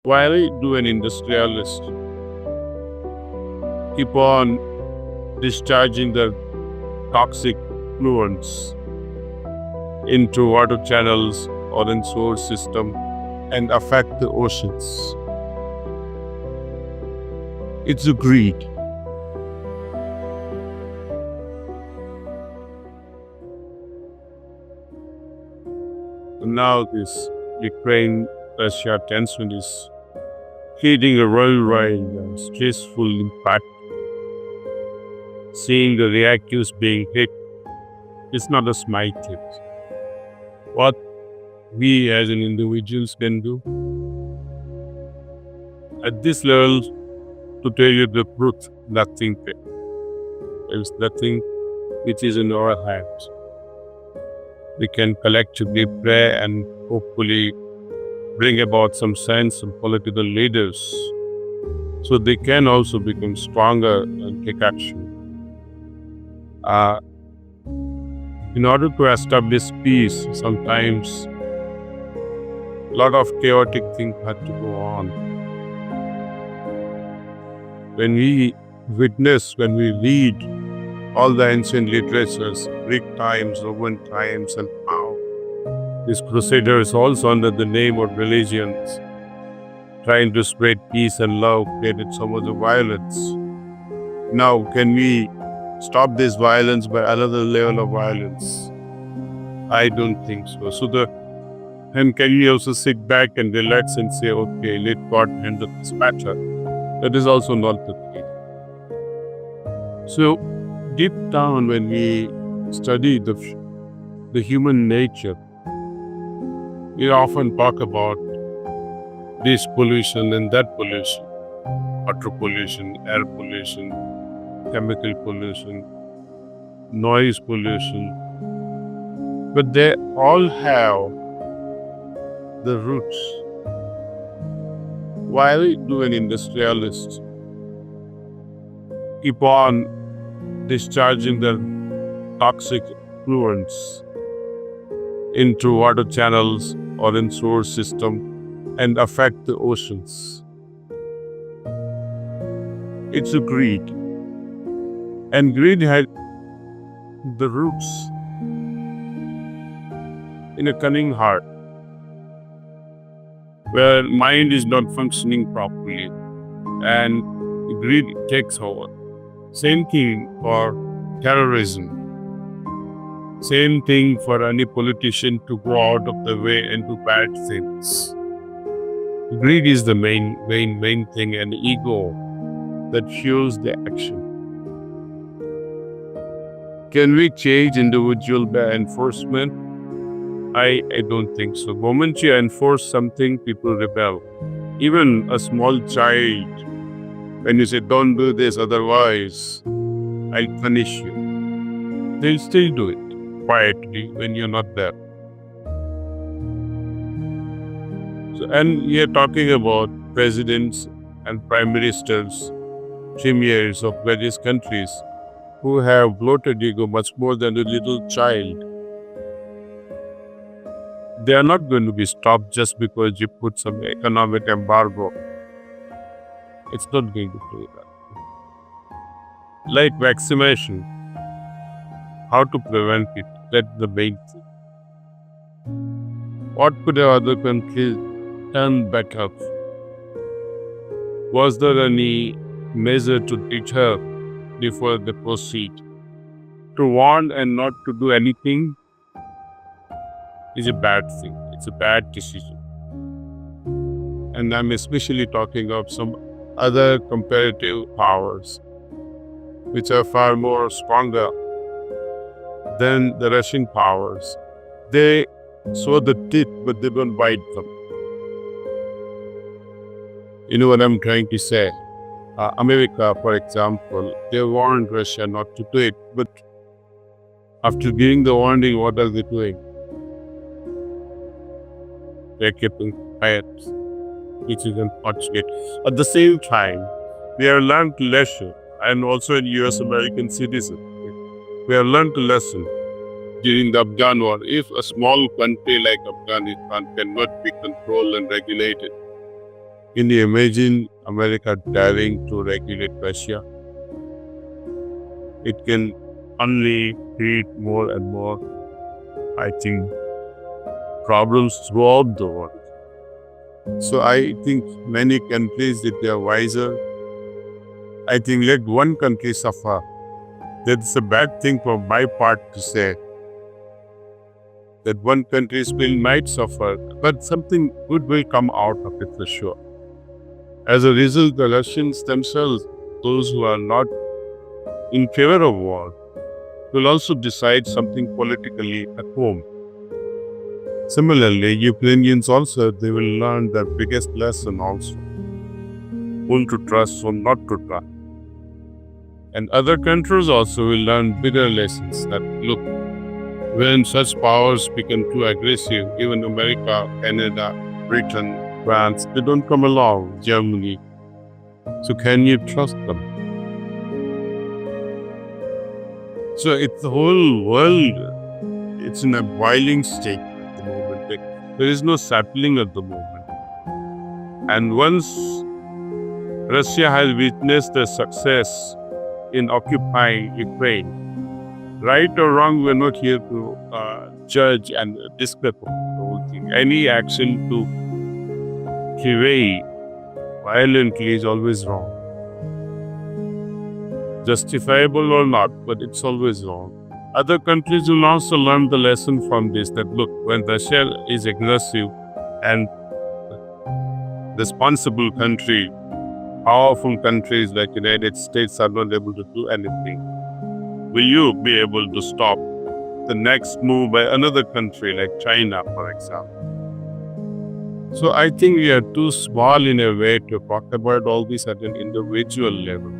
Why do an industrialist keep on discharging the toxic fluents into water channels or in sewer system and affect the oceans? It's a greed. Now this Ukraine-Russia tension is creating a worldwide stressful impact. Seeing the reactors being hit is not a small hit. What we as an individuals can do at this level, to tell you the truth, nothing. There is nothing which is in our hands. We can collectively pray and hopefully bring about some sense of political leaders so they can also become stronger and take action. In order to establish peace, sometimes a lot of chaotic things had to go on. When we witness, when we read all the ancient literatures, Greek times, Roman times, and now these crusaders also under the name of religions trying to spread peace and love created so much of violence. Now, can we stop this violence by another level of violence? I don't think so. And can we also sit back and relax and say, okay, let God handle this matter? That is also not the case. So, deep down, when we study the human nature, we often talk about this pollution and that pollution, water pollution, air pollution, chemical pollution, noise pollution, but they all have the roots. Why do an industrialist keep on discharging their toxic fluents into water channels or in sewer system and affect the oceans? It's a greed. And greed had the roots in a cunning heart, where mind is not functioning properly and greed takes over. Same thing for terrorism. Same thing for any politician to go out of the way and do bad things. Greed is the main thing, and ego that fuels the action. Can we change individual by enforcement? I don't think so. The moment you enforce something, people rebel. Even a small child, when you say, don't do this, otherwise I'll punish you, they'll still do it quietly when you're not there. So, and we are talking about presidents and prime ministers, premiers of various countries who have bloated ego much more than a little child. They are not going to be stopped just because you put some economic embargo. It's not going to do that. Like vaccination, how to prevent it, that's the main thing. What could other countries turn back up? Was there any measure to deter before they proceed? To warn and not to do anything is a bad thing. It's a bad decision. And I'm especially talking of some other comparative powers which are far more stronger than the Russian powers. They sow the teeth, but they don't bite them. You know what I'm trying to say? America, for example, they warned Russia not to do it, but after giving the warning, what are they doing? They're keeping quiet, which is unfortunate. At the same time, we have learned a lesson, and also in US American citizens, we have learned a lesson during the Afghan war. If a small country like Afghanistan cannot be controlled and regulated, Can you imagine America daring to regulate Russia? It can only create more and more, I think, problems throughout the world. So I think many countries, if they are wiser, I think let one country suffer. That's a bad thing for my part to say. That one country might suffer, but something good will come out of it for sure. As a result, the Russians themselves, those who are not in favor of war, will also decide something politically at home. Similarly, Ukrainians also, they will learn the biggest lesson also. Whom to trust, whom not to trust. And other countries also will learn bitter lessons that, look, when such powers become too aggressive, even America, Canada, Britain, France, they don't come along, Germany. So can you trust them? So it's the whole world, it's in a boiling state at the moment. There is no settling at the moment. And once Russia has witnessed the success in occupying Ukraine, right or wrong, we're not here to judge and discuss the whole thing. Any action to prevail violently is always wrong. Justifiable or not, but it's always wrong. Other countries will also learn the lesson from this, that look, when Russia is aggressive and responsible country, powerful countries like United States are not able to do anything, will you be able to stop the next move by another country like China, for example? So I think we are too small in a way to talk about all this at an individual level.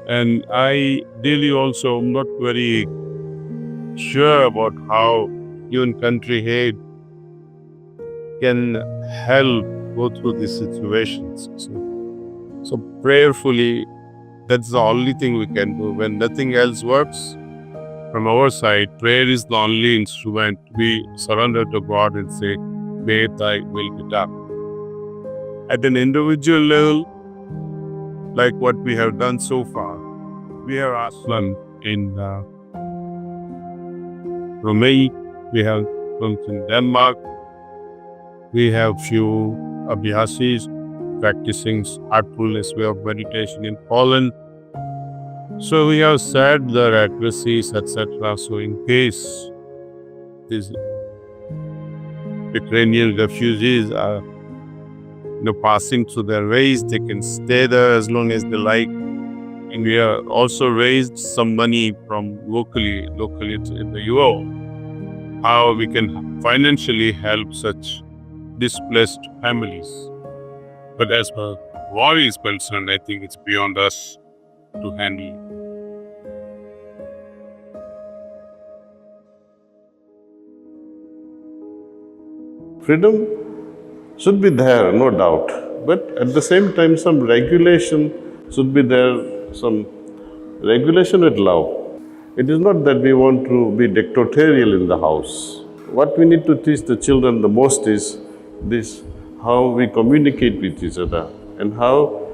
And I really also am not very sure about how even country head can help go through these situations. So prayerfully, that's the only thing we can do. When nothing else works, from our side, prayer is the only instrument. We surrender to God and say, may thy will be done. At an individual level, like what we have done so far, we have Aslan in Romania, we have monks in Denmark, we have few abhyasis practicing heartfulness way of meditation in Poland. So we have said their addresses, etc. So in case these Ukrainian refugees are passing through their ways, they can stay there as long as they like. And we have also raised some money from locally in the UO, how we can financially help such displaced families. But as far as war is concerned, I think it's beyond us to handle. Freedom should be there, no doubt. But at the same time, some regulation should be there, some regulation with love. It is not that we want to be dictatorial in the house. What we need to teach the children the most is this, how we communicate with each other and how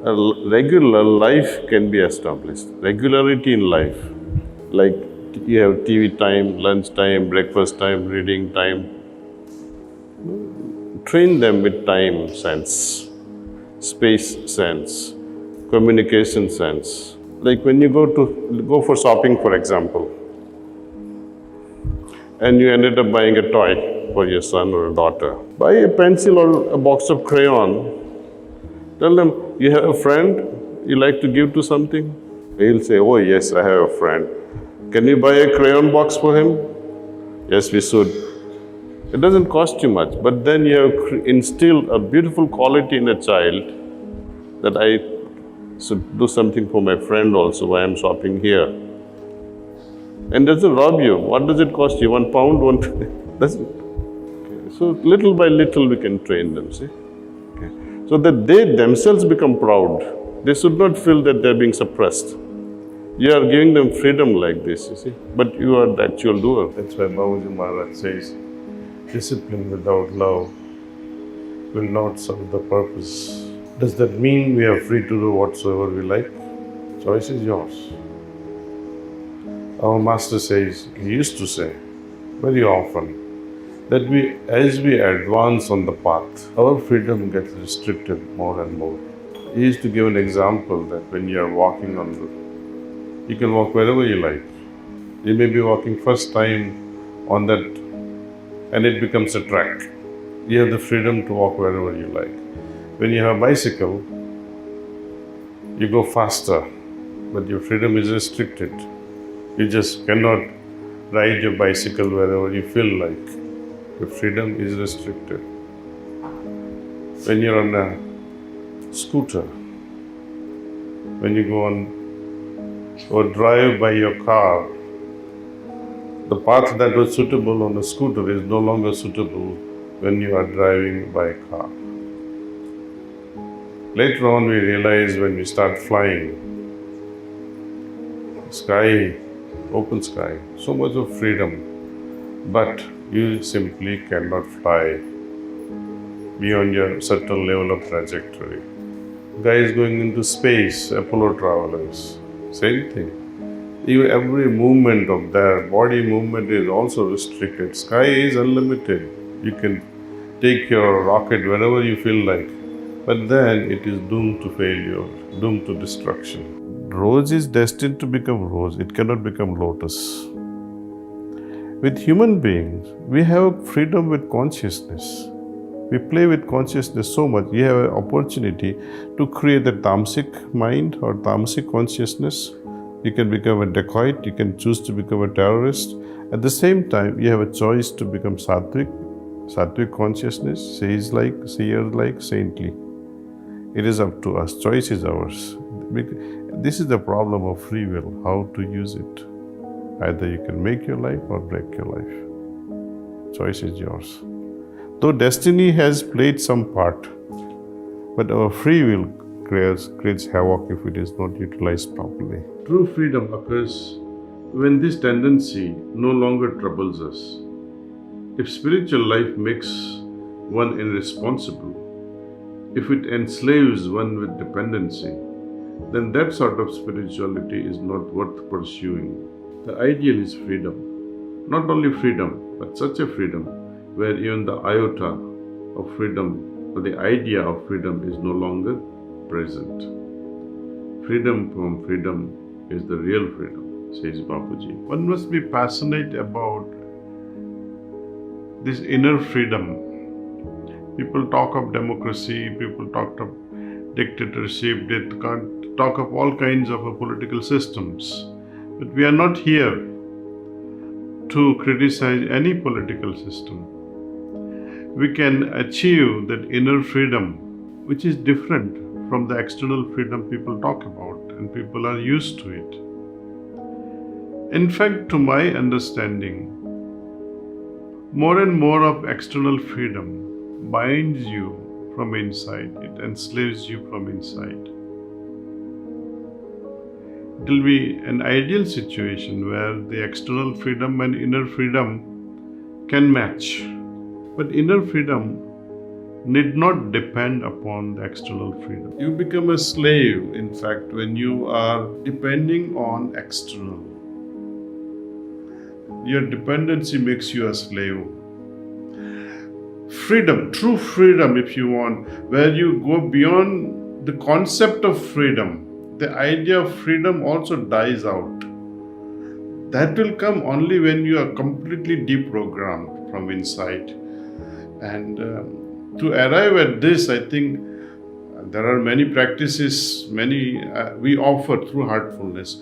a regular life can be established. Regularity in life, like you have TV time, lunch time, breakfast time, reading time. Train them with time sense, space sense, communication sense. Like when you go for shopping, for example, and you ended up buying a toy for your son or a daughter. Buy a pencil or a box of crayon. Tell them, you have a friend you like to give to something? He'll say, oh yes, I have a friend. Can we buy a crayon box for him? Yes, we should. It doesn't cost you much, but then you have instilled a beautiful quality in a child that I should do something for my friend also while I'm shopping here. And doesn't rob you. What does it cost you? £1? Doesn't. Okay. So little by little we can train them, see? Okay. So that they themselves become proud. They should not feel that they're being suppressed. You are giving them freedom like this, you see? But you are the actual doer. That's why Babaji Maharaj says, discipline without love will not serve the purpose. Does that mean we are free to do whatsoever we like? Choice is yours. Our master says, he used to say very often, that as we advance on the path, our freedom gets restricted more and more. He used to give an example that when you are walking you can walk wherever you like. You may be walking first time on that and it becomes a track. You have the freedom to walk wherever you like. When you have a bicycle, you go faster, but your freedom is restricted. You just cannot ride your bicycle wherever you feel like. Your freedom is restricted. When you're on a scooter, when you go on or drive by your car, the path that was suitable on a scooter is no longer suitable when you are driving by a car. Later on we realize when we start flying, sky, open sky, so much of freedom, but you simply cannot fly beyond your certain level of trajectory. Guys going into space, Apollo travelers, same thing. Even every movement of their body movement is also restricted. Sky is unlimited. You can take your rocket wherever you feel like, but then it is doomed to failure, doomed to destruction. Rose is destined to become rose. It cannot become lotus. With human beings, we have freedom with consciousness. We play with consciousness so much. You have an opportunity to create a tamasic mind or tamasic consciousness. You can become a dacoit. You can choose to become a terrorist. At the same time, you have a choice to become sattvic consciousness, sage-like, seer-like, saintly. It is up to us. Choice is ours. This is the problem of free will, how to use it. Either you can make your life or break your life. Choice is yours. Though destiny has played some part, but our free will creates havoc if it is not utilized properly. True freedom occurs when this tendency no longer troubles us. If spiritual life makes one irresponsible, if it enslaves one with dependency, then that sort of spirituality is not worth pursuing. The ideal is freedom. Not only freedom, but such a freedom where even the iota of freedom or the idea of freedom is no longer present. Freedom from freedom is the real freedom, says Bapuji. One must be passionate about this inner freedom. People talk of democracy, people talk of dictatorship, they can't talk of all kinds of political systems. But we are not here to criticize any political system. We can achieve that inner freedom, which is different from the external freedom people talk about, and people are used to it. In fact, to my understanding, more and more of external freedom binds you from inside, it enslaves you from inside. It will be an ideal situation where the external freedom and inner freedom can match. But inner freedom need not depend upon the external freedom. You become a slave, in fact, when you are depending on external. Your dependency makes you a slave. Freedom, true freedom if you want, where you go beyond the concept of freedom, the idea of freedom also dies out. That will come only when you are completely deprogrammed from inside. And to arrive at this, I think there are many practices, we offer through heartfulness.